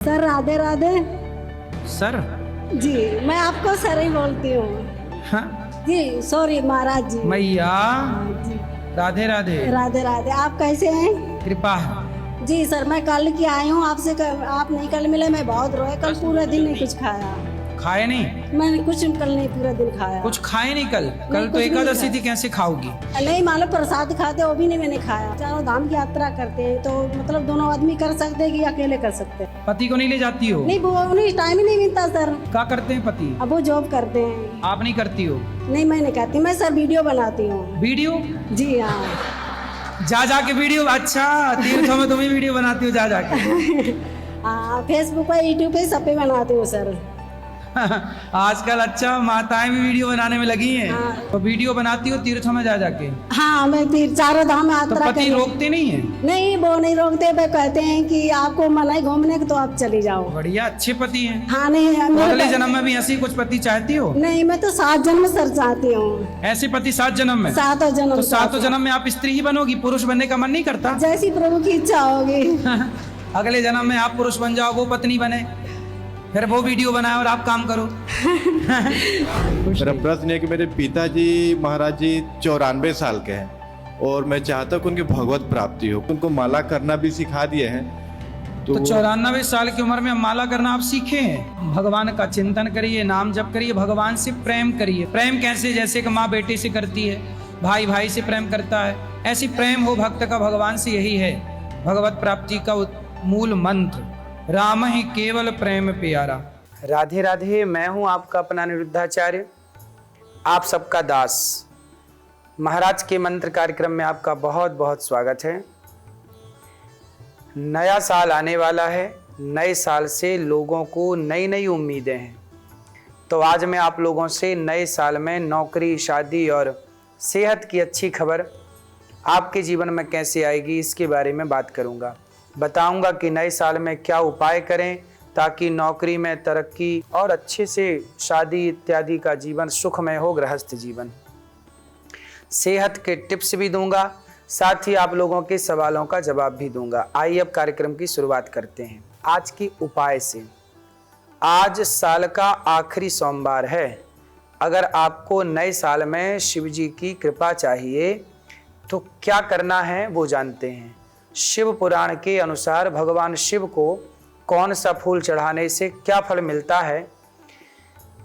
Sir Radhe Radhe. Sir? जी मैं आपको sir ही बोलती हूँ। हाँ? जी सॉरी महाराज जी। मैया जी राधे राधे। राधे राधे। आप कैसे हैं? कृपा। जी सर मैं कल की आई हूँ आपसे आप नहीं कल मिले, मैं बहुत रोए कल, पूरा दिन नहीं कुछ खाया। खाए नहीं? मैंने कुछ कल नहीं पूरा दिन खाया। कुछ खाए नहीं कल? कल नहीं, तो कुछ भी नहीं एकादशी खाया। थी, कैसे खाओगी? नहीं मालूम प्रसाद खाते वो भी नहीं मैंने खाया। चारों धाम की यात्रा करते हैं तो मतलब दोनों आदमी कर सकते हैं कि अकेले कर सकते हैं? पति को नहीं ले जाती हो? नहीं वो उन्हें टाइम ही नहीं मिलता सर। क्या करते हैं पति? अब वो जॉब करते हैं। आप नहीं करती हो? नहीं मैं नहीं करती, मैं सर वीडियो बनाती हूँ। वीडियो? जी हाँ। जा जाके वीडियो? अच्छा, तीर्थों में तुम ही वीडियो बनाती हो जा जाके? हाँ फेसबुक पे यूट्यूब पे सब पे बनाती हूँ सर। आजकल अच्छा माताएं भी वीडियो बनाने में लगी हैं। हाँ। तो वीडियो बनाती हो तीर्थों में जा जाके? हाँ मैं फिर चारों धाम तो यात्रा पति रोकते नहीं है? नहीं वो नहीं रोकते, वो कहते हैं कि आपको मन है घूमने की तो आप चली जाओ। बढ़िया, अच्छे पति हैं। हाँ नहीं तो मेरे अगले जन्म में भी ऐसी कुछ पति चाहती हो? नहीं मैं तो 7 जन्म सर चाहती हूँ। ऐसे पति 7 जन्म में? 7 जन्म। तो 7 जन्म में आप स्त्री ही बनोगी, पुरुष बनने का मन नहीं करता? जैसी प्रभु की इच्छा होगी। अगले जन्म में आप पुरुष बन जाओ, वो पत्नी बने, फिर वो वीडियो बनाए और आप काम करो। मेरा प्रश्न है कि मेरे पिताजी महाराज जी 94 साल के हैं और मैं चाहता हूँ कि उनकी भगवत प्राप्ति हो। उनको माला करना भी सिखा दिए हैं। तो 94 साल की उम्र में माला करना आप सीखे हैं? भगवान का चिंतन करिए, नाम जप करिए, भगवान से प्रेम करिए। प्रेम कैसे? जैसे कि माँ बेटे से करती है, भाई भाई से प्रेम करता है, ऐसी प्रेम हो भक्त का भगवान से। यही है भगवत प्राप्ति का मूल मंत्र, राम ही केवल प्रेम प्यारा। राधे राधे। मैं हूं आपका अपना अनिरुद्धाचार्य, आप सबका दास। महाराज के मंत्र कार्यक्रम में आपका बहुत बहुत स्वागत है। नया साल आने वाला है, नए साल से लोगों को नई नई उम्मीदें हैं। तो आज मैं आप लोगों से नए साल में नौकरी, शादी और सेहत की अच्छी खबर आपके जीवन में कैसे आएगी, इसके बारे में बात करूंगा। बताऊंगा कि नए साल में क्या उपाय करें ताकि नौकरी में तरक्की और अच्छे से शादी इत्यादि का जीवन सुखमय हो, गृहस्थ जीवन। सेहत के टिप्स भी दूंगा, साथ ही आप लोगों के सवालों का जवाब भी दूंगा। आइए अब कार्यक्रम की शुरुआत करते हैं आज की उपाय से। आज साल का आखिरी सोमवार है। अगर आपको नए साल में शिव जी की कृपा चाहिए तो क्या करना है वो जानते हैं। शिव पुराण के अनुसार भगवान शिव को कौन सा फूल चढ़ाने से क्या फल मिलता है?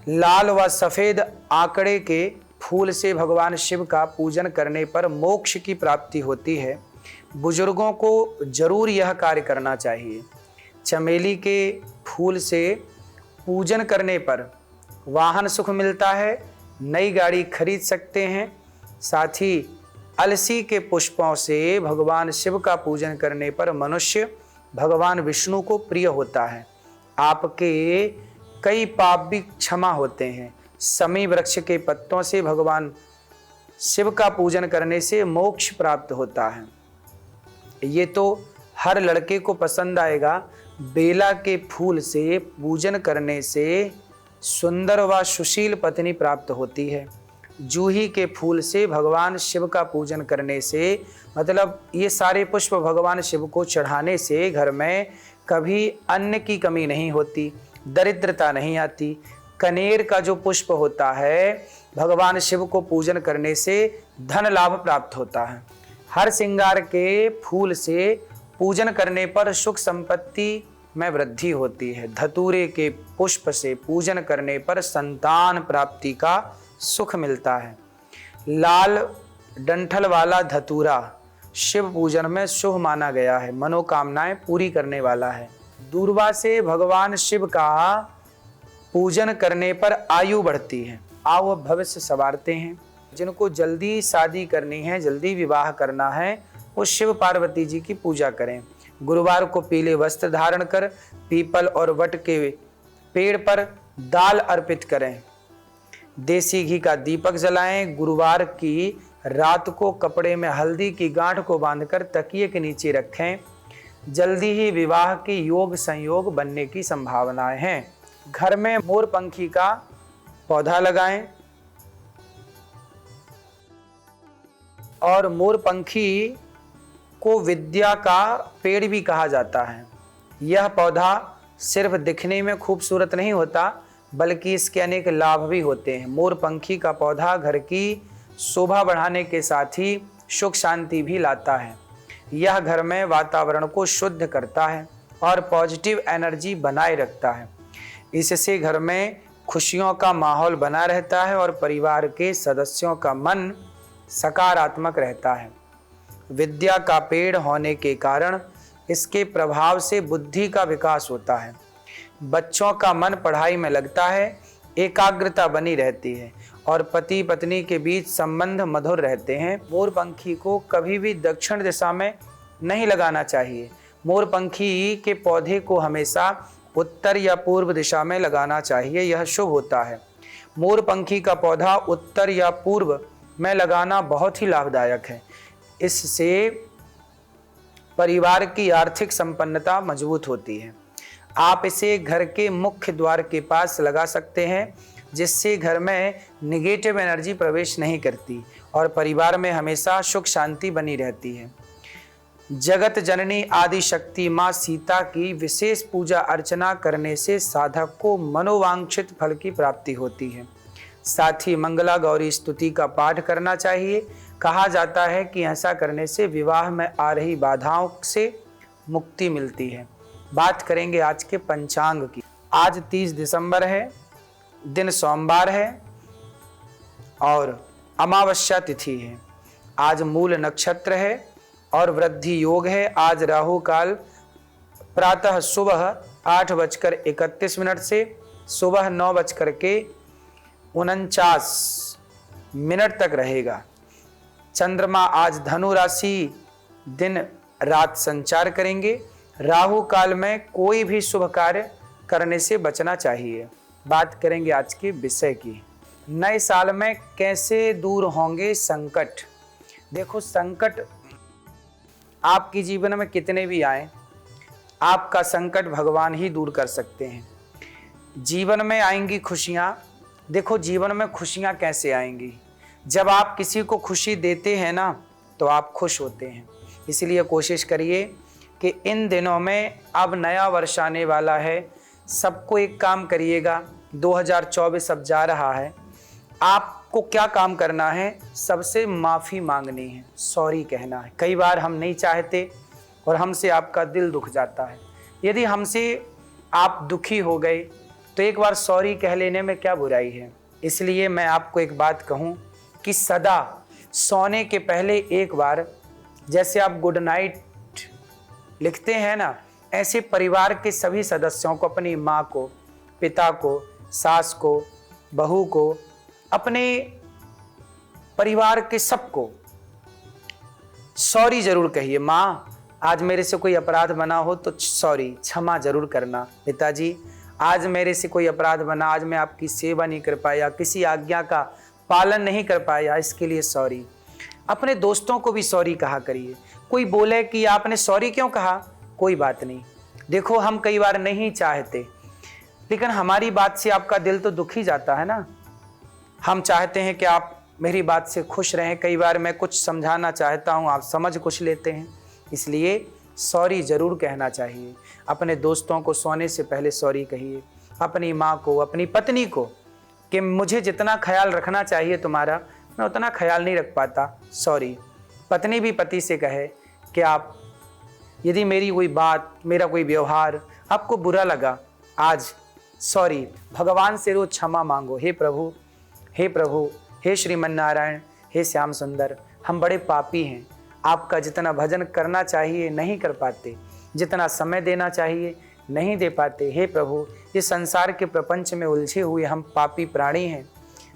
लाल व सफेद आंकड़े के फूल से भगवान शिव का पूजन करने पर मोक्ष की प्राप्ति होती है। बुजुर्गों को जरूर यह कार्य करना चाहिए। चमेली के फूल से पूजन करने पर वाहन सुख मिलता है, नई गाड़ी खरीद सकते हैं। साथ ही अलसी के पुष्पों से भगवान शिव का पूजन करने पर मनुष्य भगवान विष्णु को प्रिय होता है। आपके कई पाप भी क्षमा होते हैं। समी वृक्ष के पत्तों से भगवान शिव का पूजन करने से मोक्ष प्राप्त होता है। ये तो हर लड़के को पसंद आएगा। बेला के फूल से पूजन करने से सुंदर व सुशील पत्नी प्राप्त होती है। जूही के फूल से भगवान शिव का पूजन करने से, मतलब ये सारे पुष्प भगवान शिव को चढ़ाने से घर में कभी अन्न की कमी नहीं होती, दरिद्रता नहीं आती। कनेर का जो पुष्प होता है, भगवान शिव को पूजन करने से धन लाभ प्राप्त होता है। हर श्रृंगार के फूल से पूजन करने पर सुख संपत्ति में वृद्धि होती है। धतूरे के पुष्प से पूजन करने पर संतान प्राप्ति का सुख मिलता है। लाल डंठल वाला धतूरा शिव पूजन में शुभ माना गया है, मनोकामनाएं पूरी करने वाला है। दूर्वा से भगवान शिव का पूजन करने पर आयु बढ़ती है। आओ अब भविष्य संवारते हैं। जिनको जल्दी शादी करनी है, जल्दी विवाह करना है, वो शिव पार्वती जी की पूजा करें। गुरुवार को पीले वस्त्र धारण कर पीपल और वट के पेड़ पर दाल अर्पित करें। देसी घी का दीपक जलाएं। गुरुवार की रात को कपड़े में हल्दी की गांठ को बांधकर तकिए के नीचे रखें। जल्दी ही विवाह के योग संयोग बनने की संभावनाएं हैं। घर में मोर पंखी का पौधा लगाएं और मोर पंखी को विद्या का पेड़ भी कहा जाता है। यह पौधा सिर्फ दिखने में खूबसूरत नहीं होता बल्कि इसके अनेक लाभ भी होते हैं। मोर पंखी का पौधा घर की शोभा बढ़ाने के साथ ही सुख शांति भी लाता है। यह घर में वातावरण को शुद्ध करता है और पॉजिटिव एनर्जी बनाए रखता है। इससे घर में खुशियों का माहौल बना रहता है और परिवार के सदस्यों का मन सकारात्मक रहता है। विद्या का पेड़ होने के कारण इसके प्रभाव से बुद्धि का विकास होता है। बच्चों का मन पढ़ाई में लगता है, एकाग्रता बनी रहती है और पति पत्नी के बीच संबंध मधुर रहते हैं। मोर पंखी को कभी भी दक्षिण दिशा में नहीं लगाना चाहिए। मोर पंखी के पौधे को हमेशा उत्तर या पूर्व दिशा में लगाना चाहिए, यह शुभ होता है। मोर पंखी का पौधा उत्तर या पूर्व में लगाना बहुत ही लाभदायक है। इससे परिवार की आर्थिक संपन्नता मजबूत होती है। आप इसे घर के मुख्य द्वार के पास लगा सकते हैं, जिससे घर में नेगेटिव एनर्जी प्रवेश नहीं करती और परिवार में हमेशा सुख शांति बनी रहती है। जगत जननी आदि शक्ति माँ सीता की विशेष पूजा अर्चना करने से साधक को मनोवांछित फल की प्राप्ति होती है। साथ ही मंगला गौरी स्तुति का पाठ करना चाहिए। कहा जाता है कि ऐसा करने से विवाह में आ रही बाधाओं से मुक्ति मिलती है। बात करेंगे आज के पंचांग की। आज 30 दिसंबर है, दिन सोमवार है और अमावस्या तिथि है। आज मूल नक्षत्र है और वृद्धि योग है। आज राहु काल प्रातः सुबह 8:31 से सुबह 9:49 तक रहेगा। चंद्रमा आज धनु राशि दिन रात संचार करेंगे। राहु काल में कोई भी शुभ कार्य करने से बचना चाहिए। बात करेंगे आज के विषय की। नए साल में कैसे दूर होंगे संकट। देखो, संकट आपके जीवन में कितने भी आए, आपका संकट भगवान ही दूर कर सकते हैं। जीवन में आएंगी खुशियाँ। देखो, जीवन में खुशियाँ कैसे आएंगी, जब आप किसी को खुशी देते हैं ना तो आप खुश होते हैं। इसलिए कोशिश करिए कि इन दिनों में अब नया वर्ष आने वाला है। सबको एक काम करिएगा, 2024 अब जा रहा है। आपको क्या काम करना है, सबसे माफ़ी मांगनी है, सॉरी कहना है। कई बार हम नहीं चाहते और हमसे आपका दिल दुख जाता है। यदि हमसे आप दुखी हो गए तो एक बार सॉरी कह लेने में क्या बुराई है। इसलिए मैं आपको एक बात कहूँ कि सदा सोने के पहले एक बार, जैसे आप गुड नाइट लिखते हैं ना, ऐसे परिवार के सभी सदस्यों को, अपनी माँ को, पिता को, सास को, बहू को, अपने परिवार के सबको सॉरी जरूर कहिए। माँ, आज मेरे से कोई अपराध बना हो तो सॉरी, क्षमा जरूर करना। पिताजी, आज मेरे से कोई अपराध बना, आज मैं आपकी सेवा नहीं कर पाया, किसी आज्ञा का पालन नहीं कर पाया, इसके लिए सॉरी। अपने दोस्तों को भी सॉरी कहा करिए। कोई बोले कि आपने सॉरी क्यों कहा, कोई बात नहीं। देखो, हम कई बार नहीं चाहते, लेकिन हमारी बात से आपका दिल तो दुखी जाता है ना। हम चाहते हैं कि आप मेरी बात से खुश रहें। कई बार मैं कुछ समझाना चाहता हूँ, आप समझ कुछ लेते हैं, इसलिए सॉरी ज़रूर कहना चाहिए। अपने दोस्तों को सोने से पहले सॉरी कहिए। अपनी माँ को, अपनी पत्नी को कि मुझे जितना ख्याल रखना चाहिए तुम्हारा, मैं उतना ख्याल नहीं रख पाता, सॉरी। पत्नी भी पति से कहे कि आप, यदि मेरी कोई बात, मेरा कोई व्यवहार आपको बुरा लगा, आज सॉरी। भगवान से रोज क्षमा मांगो। हे प्रभु, हे प्रभु, हे श्रीमन नारायण, हे श्याम सुंदर, हम बड़े पापी हैं। आपका जितना भजन करना चाहिए नहीं कर पाते, जितना समय देना चाहिए नहीं दे पाते। हे प्रभु, ये संसार के प्रपंच में उलझे हुए हम पापी प्राणी हैं,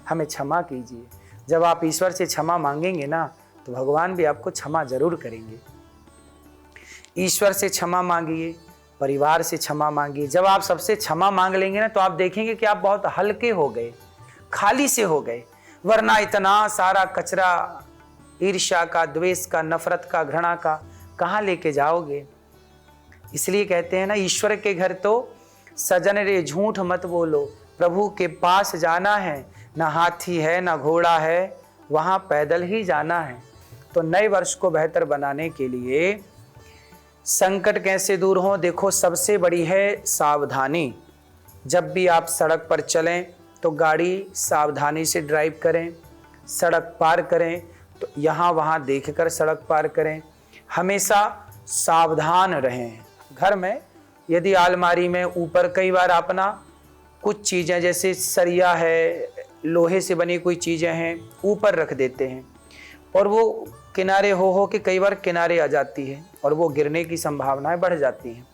हमें क्षमा कीजिए। जब आप ईश्वर से क्षमा मांगेंगे ना तो भगवान भी आपको क्षमा जरूर करेंगे। ईश्वर से क्षमा मांगिए, परिवार से क्षमा मांगिए। जब आप सबसे क्षमा मांग लेंगे ना तो आप देखेंगे कि आप बहुत हल्के हो गए, खाली से हो गए। वरना इतना सारा कचरा ईर्ष्या का, द्वेष का, नफरत का, घृणा का कहाँ लेके जाओगे। इसलिए कहते हैं ना, ईश्वर के घर तो सजन रे झूठ मत बोलो, प्रभु के पास जाना है, ना हाथी है ना घोड़ा है, वहाँ पैदल ही जाना है। तो नए वर्ष को बेहतर बनाने के लिए संकट कैसे दूर हो? देखो, सबसे बड़ी है सावधानी। जब भी आप सड़क पर चलें तो गाड़ी सावधानी से ड्राइव करें, सड़क पार करें तो यहाँ वहाँ देखकर सड़क पार करें, हमेशा सावधान रहें। घर में यदि अलमारी में ऊपर कई बार अपना कुछ चीज़ें जैसे सरिया है, लोहे से बनी कोई चीज़ें हैं, ऊपर रख देते हैं और वो किनारे हो के कई बार किनारे आ जाती है और वो गिरने की संभावनाएं बढ़ जाती हैं।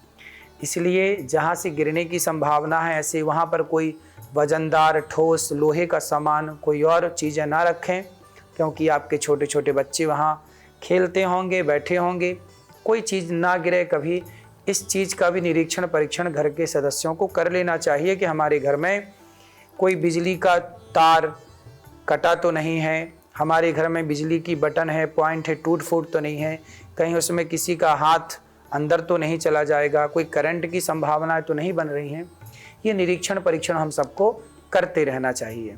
इसलिए जहाँ से गिरने की संभावना है ऐसे वहाँ पर कोई वजनदार ठोस लोहे का सामान, कोई और चीज़ें ना रखें, क्योंकि आपके छोटे छोटे बच्चे वहाँ खेलते होंगे, बैठे होंगे, कोई चीज़ ना गिरे कभी। इस चीज़ का भी निरीक्षण परीक्षण घर के सदस्यों को कर लेना चाहिए कि हमारे घर में कोई बिजली का तार कटा तो नहीं है, हमारे घर में बिजली की बटन है, पॉइंट है, टूट फूट तो नहीं है, कहीं उसमें किसी का हाथ अंदर तो नहीं चला जाएगा, कोई करंट की संभावनाएं तो नहीं बन रही हैं। ये निरीक्षण परीक्षण हम सबको करते रहना चाहिए।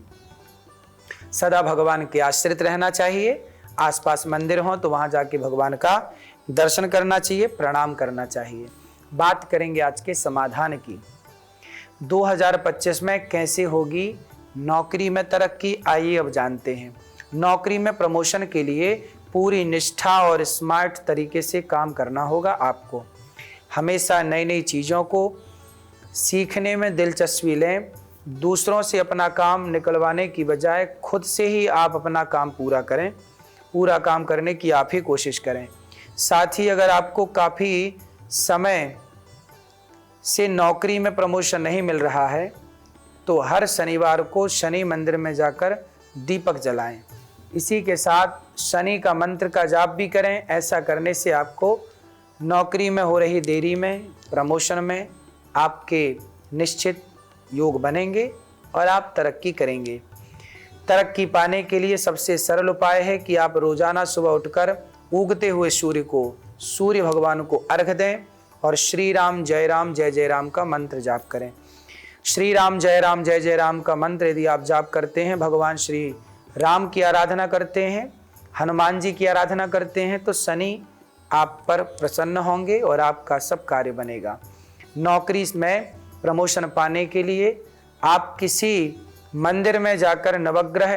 सदा भगवान के आश्रित रहना चाहिए। आसपास मंदिर हो तो वहाँ जाके भगवान का दर्शन करना चाहिए, प्रणाम करना चाहिए। बात करेंगे आज के समाधान की। 2025 में कैसे होगी नौकरी में तरक्की, आइए अब जानते हैं। नौकरी में प्रमोशन के लिए पूरी निष्ठा और स्मार्ट तरीके से काम करना होगा आपको। हमेशा नई नई चीज़ों को सीखने में दिलचस्पी लें। दूसरों से अपना काम निकलवाने की बजाय खुद से ही आप अपना काम पूरा करें। पूरा काम करने की आप ही कोशिश करें। साथ ही अगर आपको काफ़ी समय से नौकरी में प्रमोशन नहीं मिल रहा है तो हर शनिवार को शनि मंदिर में जाकर दीपक जलाएं। इसी के साथ शनि का मंत्र का जाप भी करें। ऐसा करने से आपको नौकरी में हो रही देरी में, प्रमोशन में आपके निश्चित योग बनेंगे और आप तरक्की करेंगे। तरक्की पाने के लिए सबसे सरल उपाय है कि आप रोजाना सुबह उठकर उगते हुए सूर्य को, सूर्य भगवान को अर्घ दें और श्री राम जय राम का मंत्र जाप करें। श्री राम जय जय राम का मंत्र यदि आप जाप करते हैं, भगवान श्री राम की आराधना करते हैं, हनुमान जी की आराधना करते हैं तो शनि आप पर प्रसन्न होंगे और आपका सब कार्य बनेगा। नौकरी में प्रमोशन पाने के लिए आप किसी मंदिर में जाकर नवग्रह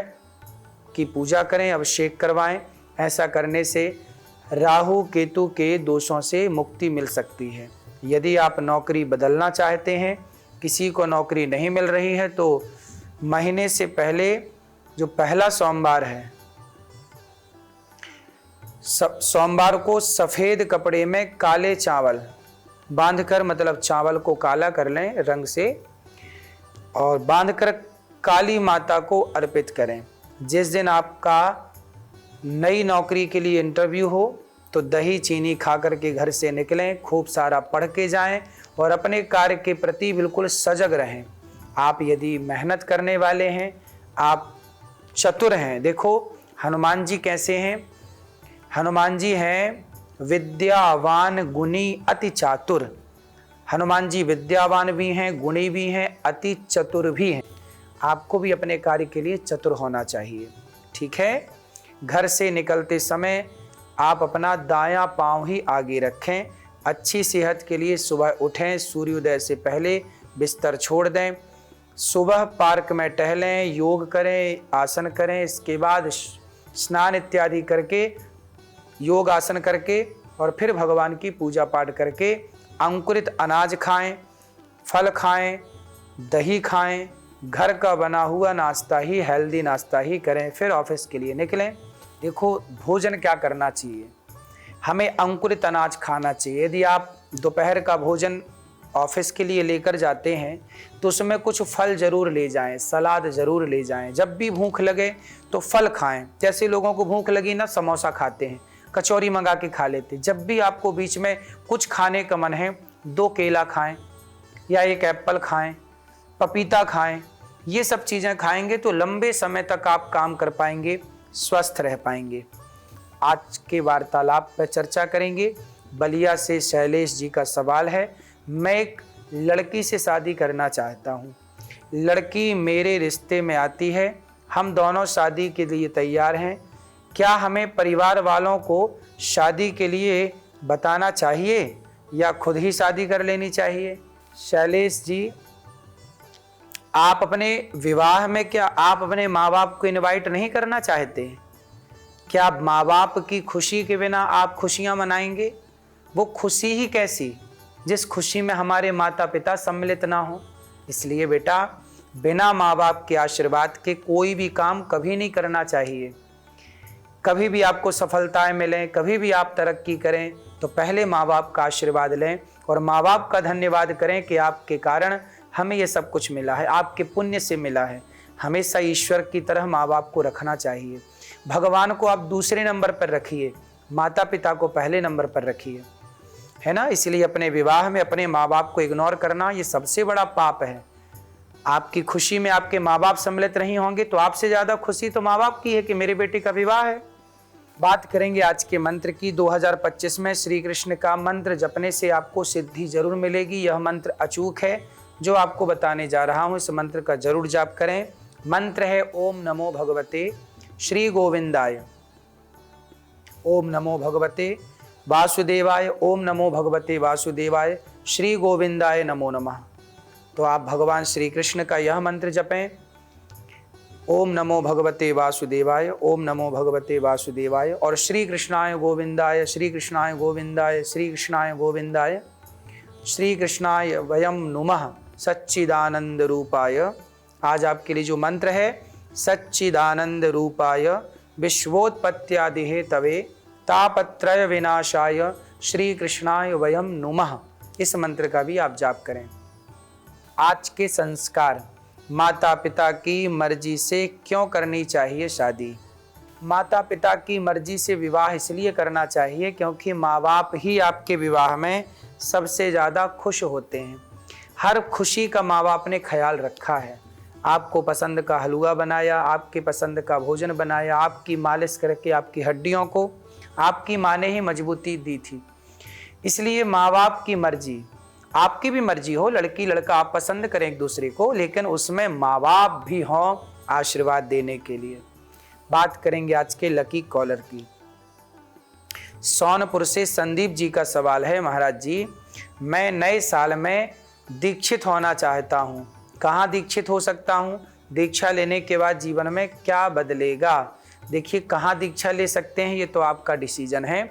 की पूजा करें, अभिषेक करवाएं। ऐसा करने से राहु केतु के दोषों से मुक्ति मिल सकती है। यदि आप नौकरी बदलना चाहते हैं, किसी को नौकरी नहीं मिल रही है तो महीने से पहले जो पहला सोमवार है, सोमवार को सफ़ेद कपड़े में काले चावल बांधकर, मतलब चावल को काला कर लें रंग से और बांधकर काली माता को अर्पित करें। जिस दिन आपका नई नौकरी के लिए इंटरव्यू हो तो दही चीनी खा कर के घर से निकलें, खूब सारा पढ़ के जाएं और अपने कार्य के प्रति बिल्कुल सजग रहें। आप यदि मेहनत करने वाले हैं, आप चतुर हैं। देखो हनुमान जी कैसे हैं? हनुमान जी हैं विद्यावान गुणी अति चातुर। हनुमान जी विद्यावान भी हैं, गुणी भी हैं, अति चतुर भी हैं। आपको भी अपने कार्य के लिए चतुर होना चाहिए, ठीक है। घर से निकलते समय आप अपना दायां पांव ही आगे रखें। अच्छी सेहत के लिए सुबह उठें, सूर्योदय से पहले बिस्तर छोड़ दें, सुबह पार्क में टहलें, योग करें, आसन करें, इसके बाद स्नान इत्यादि करके, योग आसन करके और फिर भगवान की पूजा पाठ करके अंकुरित अनाज खाएं, फल खाएं, दही खाएं, घर का बना हुआ नाश्ता ही, हेल्दी नाश्ता ही करें, फिर ऑफिस के लिए निकलें। देखो भोजन क्या करना चाहिए, हमें अंकुरित अनाज खाना चाहिए। यदि आप दोपहर का भोजन ऑफिस के लिए लेकर जाते हैं तो उसमें कुछ फल ज़रूर ले जाएं, सलाद ज़रूर ले जाएं। जब भी भूख लगे तो फल खाएं। जैसे लोगों को भूख लगी ना, समोसा खाते हैं, कचौरी मंगा के खा लेते। जब भी आपको बीच में कुछ खाने का मन है, 2 केला खाएं या 1 एप्पल खाएं, पपीता खाएं। ये सब चीज़ें खाएंगे तो लंबे समय तक आप काम कर पाएंगे, स्वस्थ रह पाएंगे। आज के वार्तालाप पर चर्चा करेंगे। बलिया से शैलेश जी का सवाल है, मैं एक लड़की से शादी करना चाहता हूँ। लड़की मेरे रिश्ते में आती है, हम दोनों शादी के लिए तैयार हैं। क्या हमें परिवार वालों को शादी के लिए बताना चाहिए? या खुद ही शादी कर लेनी चाहिए? शैलेश जी, आप अपने विवाह में क्या आप अपने माँ बाप को इनवाइट नहीं करना चाहते? क्या माँ बाप की खुशी के बिना आप खुशियाँ मनाएंगे? वो खुशी ही कैसी जिस खुशी में हमारे माता पिता सम्मिलित ना हो। इसलिए बेटा, बिना माँ बाप के आशीर्वाद के कोई भी काम कभी नहीं करना चाहिए। कभी भी आपको सफलताएं मिलें, कभी भी आप तरक्की करें, तो पहले माँ बाप का आशीर्वाद लें और माँ बाप का धन्यवाद करें कि आपके कारण हमें ये सब कुछ मिला है, आपके पुण्य से मिला है। हमेशा ईश्वर की तरह माँ बाप को रखना चाहिए। भगवान को आप दूसरे नंबर पर रखिए, माता पिता को पहले नंबर पर रखिए, है ना। इसलिए अपने विवाह में अपने माँ बाप को इग्नोर करना ये सबसे बड़ा पाप है। आपकी खुशी में आपके माँ बाप सम्मिलित नहीं होंगे तो आपसे ज़्यादा खुशी तो माँ बाप की है कि मेरे बेटे का विवाह है। बात करेंगे आज के मंत्र की। 2025 में श्री कृष्ण का मंत्र जपने से आपको सिद्धि जरूर मिलेगी। यह मंत्र अचूक है जो आपको बताने जा रहा हूँ, इस मंत्र का जरूर जाप करें। मंत्र है ओम नमो भगवते श्री गोविंदाय, ओम नमो भगवते वासुदेवाय, ओम नमो भगवते वासुदेवाय, श्री गोविंदाय नमो नमः। तो आप भगवान श्री कृष्ण का यह मंत्र जपें, ओम नमो भगवते वासुदेवाय, ओम नमो भगवते वासुदेवाय, और श्री कृष्णाय गोविंदाय, श्री कृष्णाय गोविंदाय, श्री कृष्णाय गोविंदाय, श्री कृष्णाय वयम नुमः सच्चिदानंद रूपाय। आज आपके लिए जो मंत्र है, सच्चिदानंद रूपाय विश्वोत्पत्त्यादि हेतवे तापत्रय विनाशाय श्री कृष्णाय वयम नुमः। इस मंत्र का भी आप जाप करें। आज के संस्कार, माता पिता की मर्जी से क्यों करनी चाहिए शादी? माता पिता की मर्जी से विवाह इसलिए करना चाहिए क्योंकि माँ बाप ही आपके विवाह में सबसे ज़्यादा खुश होते हैं। हर खुशी का माँ बाप ने ख्याल रखा है। आपको पसंद का हलवा बनाया, आपके पसंद का भोजन बनाया, आपकी मालिश करके आपकी हड्डियों को आपकी माँ ने ही मजबूती दी थी। इसलिए माँ बाप की मर्जी, आपकी भी मर्जी हो, लड़की लड़का आप पसंद करें एक दूसरे को, लेकिन उसमें माँ बाप भी हों आशीर्वाद देने के लिए। बात करेंगे आज के लकी कॉलर की। सोनपुर से संदीप जी का सवाल है, महाराज जी मैं नए साल में दीक्षित होना चाहता हूँ, कहाँ दीक्षित हो सकता हूँ? दीक्षा लेने के बाद जीवन में क्या बदलेगा? देखिए, कहाँ दीक्षा ले सकते हैं ये तो आपका डिसीजन है।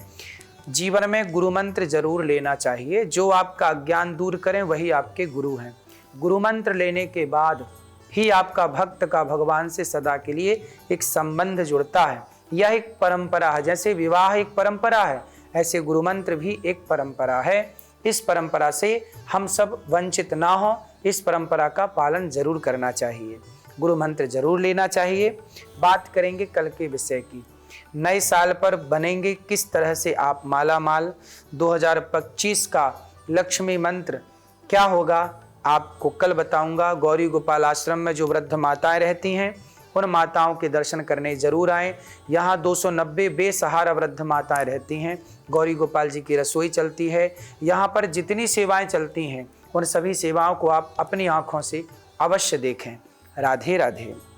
जीवन में गुरु मंत्र जरूर लेना चाहिए। जो आपका अज्ञान दूर करें वही आपके गुरु हैं। गुरु मंत्र लेने के बाद ही आपका भक्त का भगवान से सदा के लिए एक संबंध जुड़ता है। यह एक परंपरा है, जैसे विवाह एक परंपरा है, ऐसे गुरु मंत्र भी एक परंपरा है। इस परंपरा से हम सब वंचित ना हो, इस परंपरा का पालन जरूर करना चाहिए, गुरु मंत्र जरूर लेना चाहिए। बात करेंगे कल के विषय की। नए साल पर बनेंगे किस तरह से आप माला माल। 2025 का लक्ष्मी मंत्र क्या होगा आपको कल बताऊंगा। गौरी गोपाल आश्रम में जो वृद्ध माताएं रहती हैं उन माताओं के दर्शन करने जरूर आएँ। यहाँ 290 बेसहारा वृद्ध माताएं रहती हैं। गौरी गोपाल जी की रसोई चलती है। यहाँ पर जितनी सेवाएं चलती हैं उन सभी सेवाओं को आप अपनी आँखों से अवश्य देखें। राधे राधे।